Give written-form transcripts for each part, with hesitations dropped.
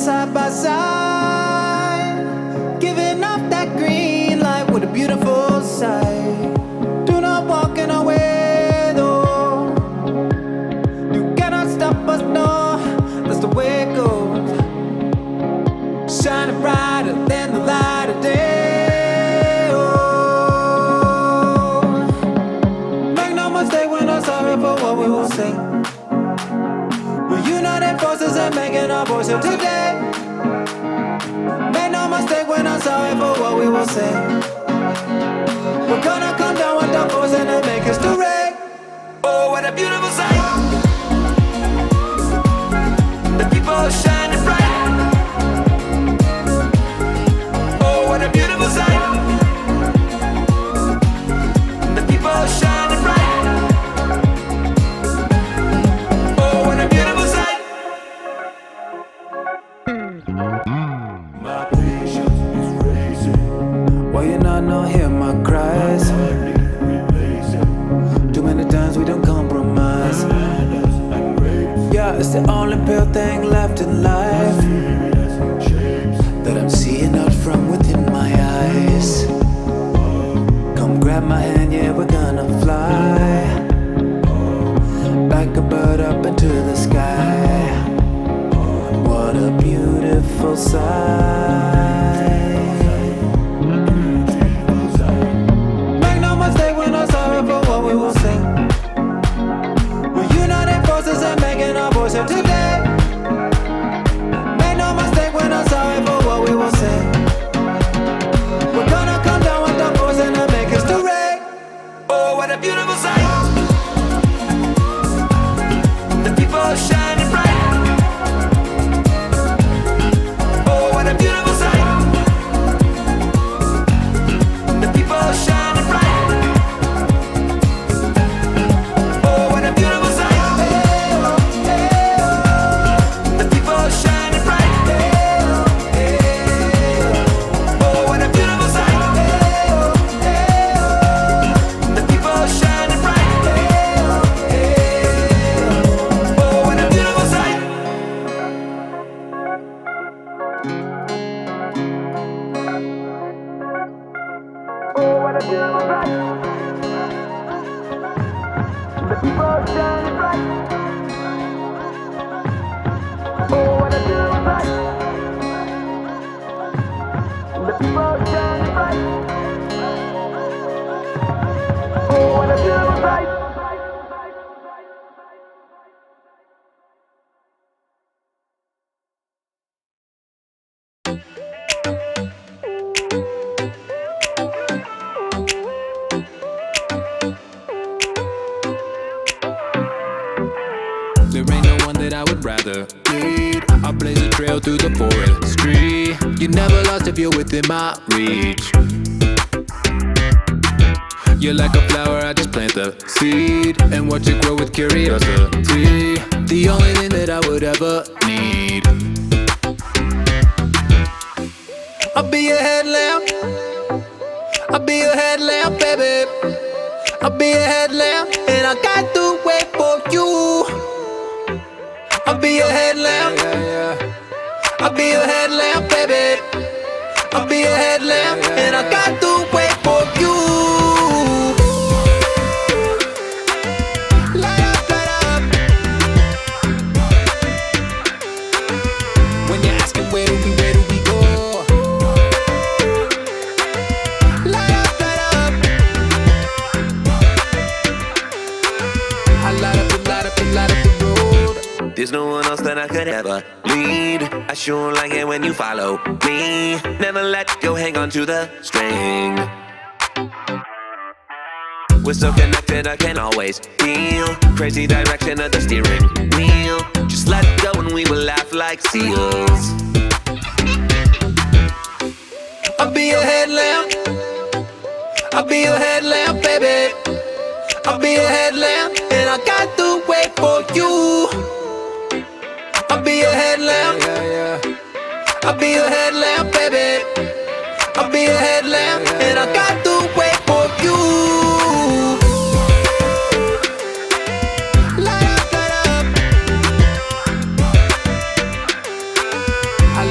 side by side, giving off that green light. What a beautiful sight. Do not walk in our way, though. You cannot stop us, no. That's the way it goes. Shining brighter than the light of day. Oh, make no mistake, we're not sorry for what we will sing. We're united forces and making our voice heard today. Make no mistake, we're not sorry for what we will say. We're gonna come down with the force and then make history. Oh, what a beautiful sight. The people shining bright. Oh, what a beautiful sight. The people shining bright. Oh, what a beautiful sight. My patience is racing. Why you not hear my cries? Too many times we don't compromise. Yeah, it's the only pure thing left in life that I'm seeing out from within my eyes. Come grab my hand, yeah, we're gonna fly like a bird up into the sky. What a beautiful sight. Make no mistake, we're not sorry for what we will sing. We're united forces and making our voice heard today. Make no mistake, we're not sorry for what we will say. We're gonna come down with the force and then make history. Oh, what a beautiful sight. The people shining bright. Oh, what a beautiful sight. The people shining bright. Oh, what a beautiful sight. The people shining bright. Oh, what a beautiful sight. The people shining bright. Oh, what a beautiful sight. Oh, what a beautiful sight. The people shining bright. Oh, what a beautiful sight. The people shining bright. Oh, what a beautiful sight. There ain't no one that I would rather lead. I blaze a trail through the forestry. You never lost if you're within my reach. You're like a flower, I just plant the seed and watch it grow with curiosity. The only thing that I would ever need. I'll be your headlamp. I'll be your headlamp, baby. I'll be your headlamp, and I got to wait for you. I'll be your headlamp. I'll be your headlamp, baby. I'll be your headlamp, and I got to wait for you. Light up, light up. When you're asking where do we go? Light up, light up. I light up and light up and light up the road. There's no one else that I could ever lead. I sure like it when you follow me. Never let go, hang on to the string. We're so connected, I can always feel crazy direction of the steering wheel. Just let go and we will laugh like seals. I'll be your headlamp. I'll be your headlamp, baby. I'll be your headlamp, and I got to wait for you. I'll be your headlamp. I'll be your headlamp, baby. I'll be your headlamp, and I got to wait for you. Light up, light up. I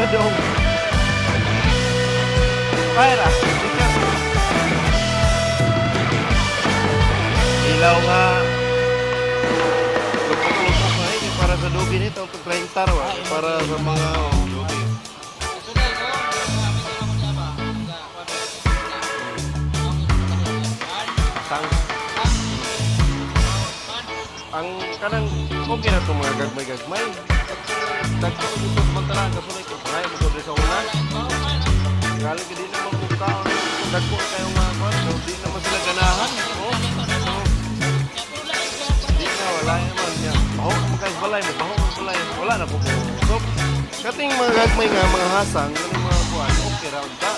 dong. Pera. Ilaw nga. Lupok-lupok nga ini para sa dugi nito. Untuk 30 wa. Para sa mga dugi. Ang kanang okay na itong mga gagmay-gagmay. Dagko ko dito samantalaan sa sunay ko. Pangay mo ko sa una. Galing ka din naman kung taon. Dagko kayo mga kwan. So, di naman sila ganahan. Oh. So, di na, wala naman niya. Baho ka magkais balay mo. Baho ka balay. Wala na po po. So, kating mga gagmay nga, mga hasang, yung mga kwan, okay raw ka.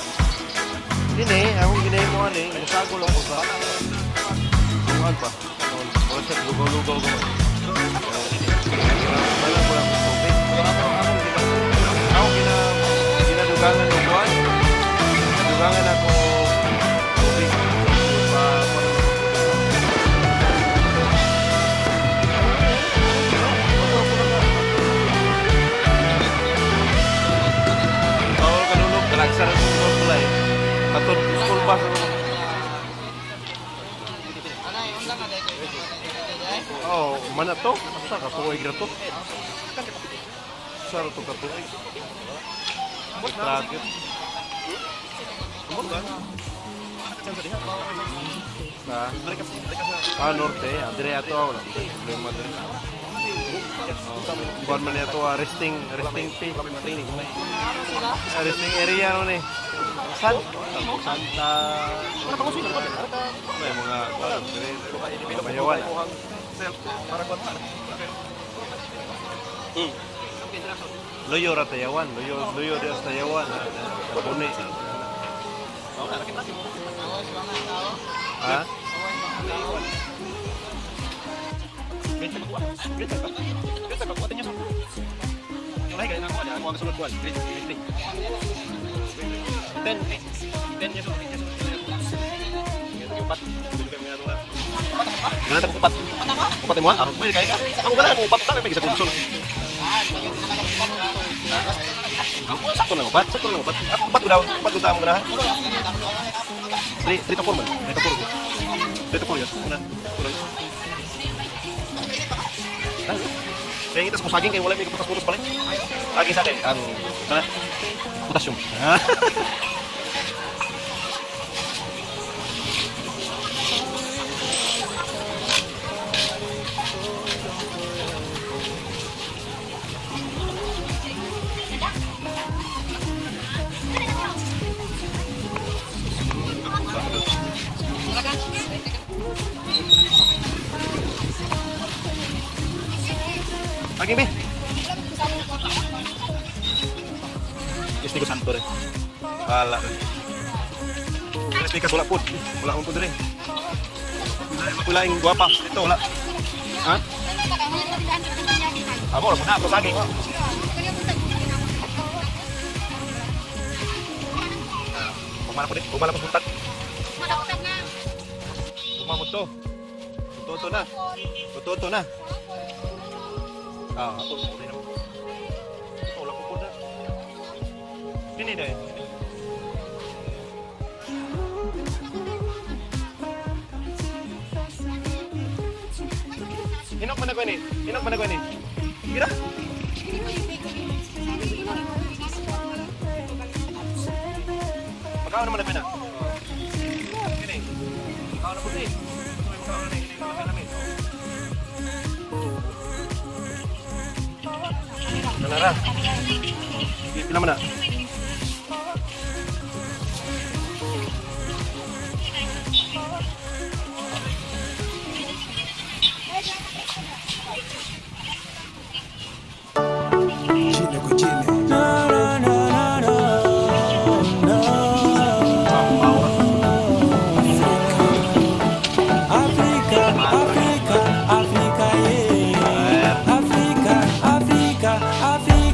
Dini, akong ginay mo ani, musagol ako sa kuhan pa. Wala siya, lugaw-lugaw ko. Wala ko lang sa tubig. Ako ginadugangan ng buwan. Ginadugangan ako tubig. Bawal kanulog, kalagsaran ko ng kulay. Atod, school bus ako. Oh, mana to? Sa katuig na to? Sa to katuig? Bakit? Sa norte, dire ato wala problema dire. Buwan man ito resting fee. Resting area no ni. Santa. May mga bayawan. Loyo ra tayawan, loyo dia tayawan. Bone. Ha? Gana tak upat. Upat mo ah. May kay ka. Ako gana mo upat ta may isa konsol. Sakto lang upat, sakto lang upat. Ako upat daw, upat daw mo ganahan. 3 to 4 man. 3 to 4. 3 to 4 yun. Una. Kaya kita sa saging kayo wala may kaputas-putas pala. Lagi sa akin ang kana potassium. Lagi be. Espiritu Santo rin. Wala rin. Espiritu wala po. Wala akong po rin. Wala yung guwapa. Ito wala. Ha? Ako, wala po na. Ako saging. Pumala po din. Pumala po puntat. Pumamot to. Tututo na. Tututo na. Ah, ako po rin. Ito wala po na. Ini deh. Hinok mana ko ini? Hinok mana ko ini? Kira? Pagkaon naman na pina. Ini. Pagkaon na puti. Pagkaon na ini. Kenara. Pila mana?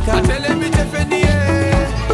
I tell them it's FNDA.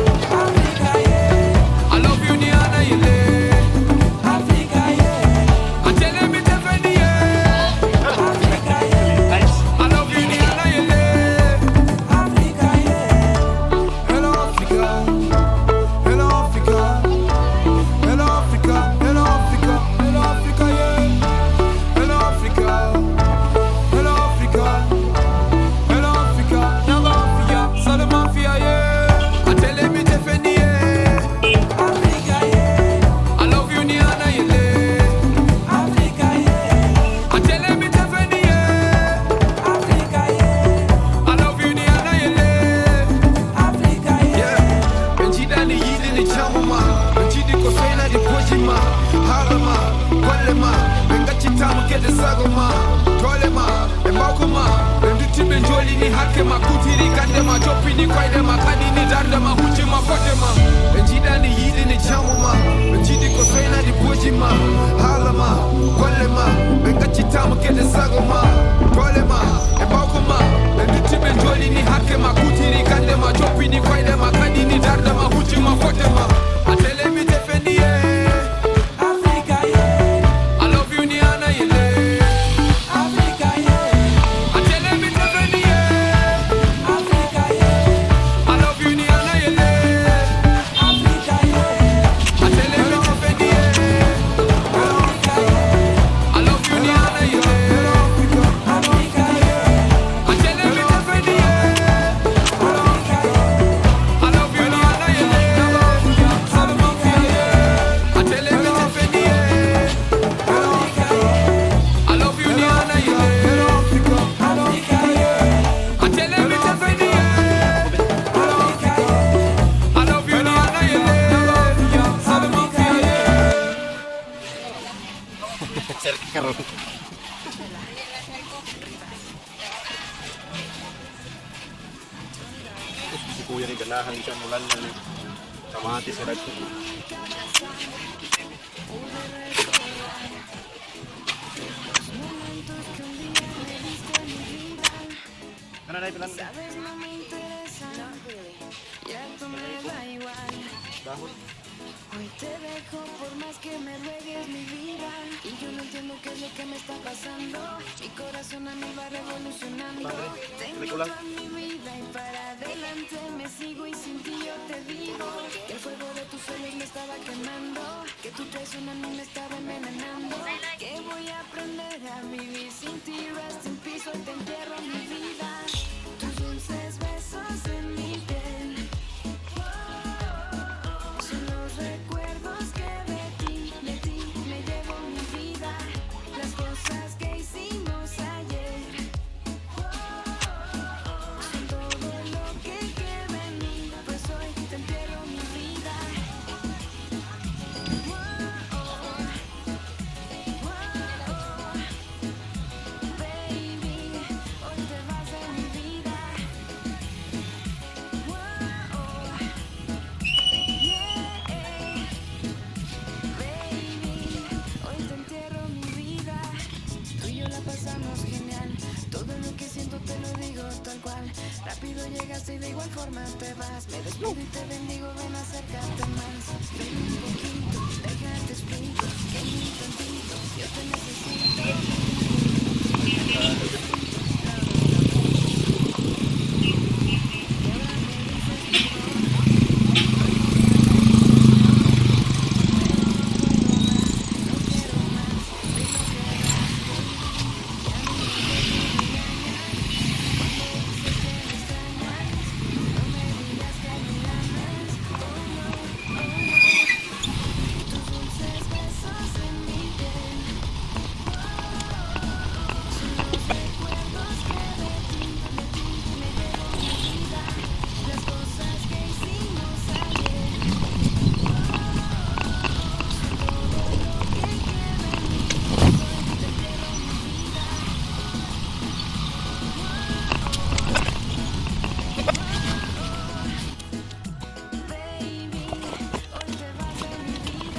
ma kutiri kandema chopini kwaidema kadini dardema huchima fotema Benjida ni yidi ni chamuma Benjidi ko soina di bujima Halama, kwalema Bengachitamu kede sagoma Tolema, ebakuma Benduti benjoli ni hakema kutiri kandema chopini kwaidema kadini dardema huchima fotema Atele mi defendi Africa yeah I love you ni ana yele Africa yeah Atele mi defendi Africa yeah I love you ni ana yele Africa yeah Atele mi defendi Africa yeah I love you ni ana yele Africa yeah Atele mi defendi Africa yeah I love you ni ana yele Si kuya ni ganahan siya mulan ng kamatis sa ragto. Ano na ipilan? Dahon. Hoy te dejo por más que me ruegues mi vida y yo no entiendo qué es lo que me está pasando. Mi corazón a mí va revolucionando. Tengo toda mi vida y para adelante me sigo y sin ti yo te digo que el fuego de tus sueños me estaba quemando, que tu traición a mí me estaba envenenando, que voy a aprender a vivir sin ti. Rest in peace, hoy te entierro mi vida. Tus dulces besos en mi piel. Son los recuerdos que de ti me llevo mi vida. Las cosas que hicimos ayer son todo lo que queda en mí. Pues hoy te entierro mi vida. Baby, hoy te vas de mi vida. Baby, hoy te entierro mi vida. Tú y yo la pasamos genial. Todo lo que siento te lo digo tal cual. Rápido llegaste y de igual forma te vas. Me despido y te bendigo, ven acércate más. Ven un poquito, déjate explico. Que ni un tantito, yo te necesito. Tus dulces besos en mi piel. Son los recuerdos que de ti me llevo mi vida. Las cosas que hicimos ayer son todo lo que queda en mí. Hoy te entierro mi vida. Baby, hoy te vas de mi vida.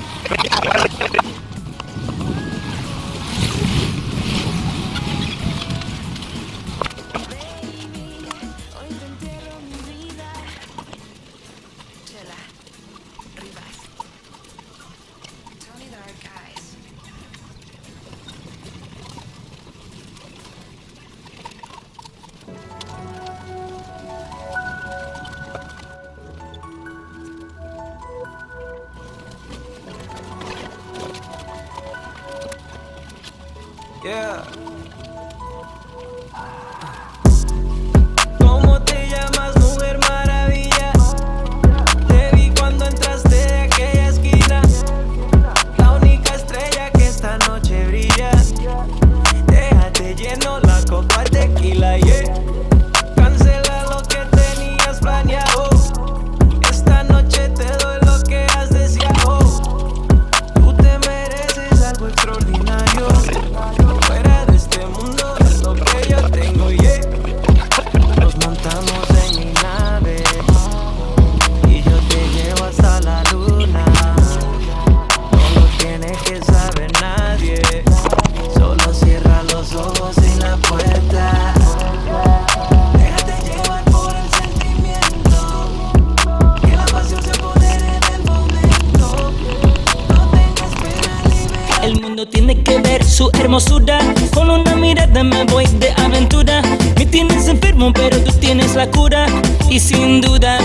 Baby, hoy te entierro mi vida. Chela, Rivas, Tony Dark Eyes. Yeah. ¿Cómo te llamas, mujer maravilla? Te vi cuando entraste de aquella esquina. La única estrella que esta noche brilla. Déjate lleno la copa de tequila, yeah. Cancela lo que tenías planeado. Esta noche te doy lo que has deseado. Tú te mereces algo extraordinario. Fuera de su hermosura. Con una mirada me voy de aventura. Me tienes enfermo pero tú tienes la cura. Y sin duda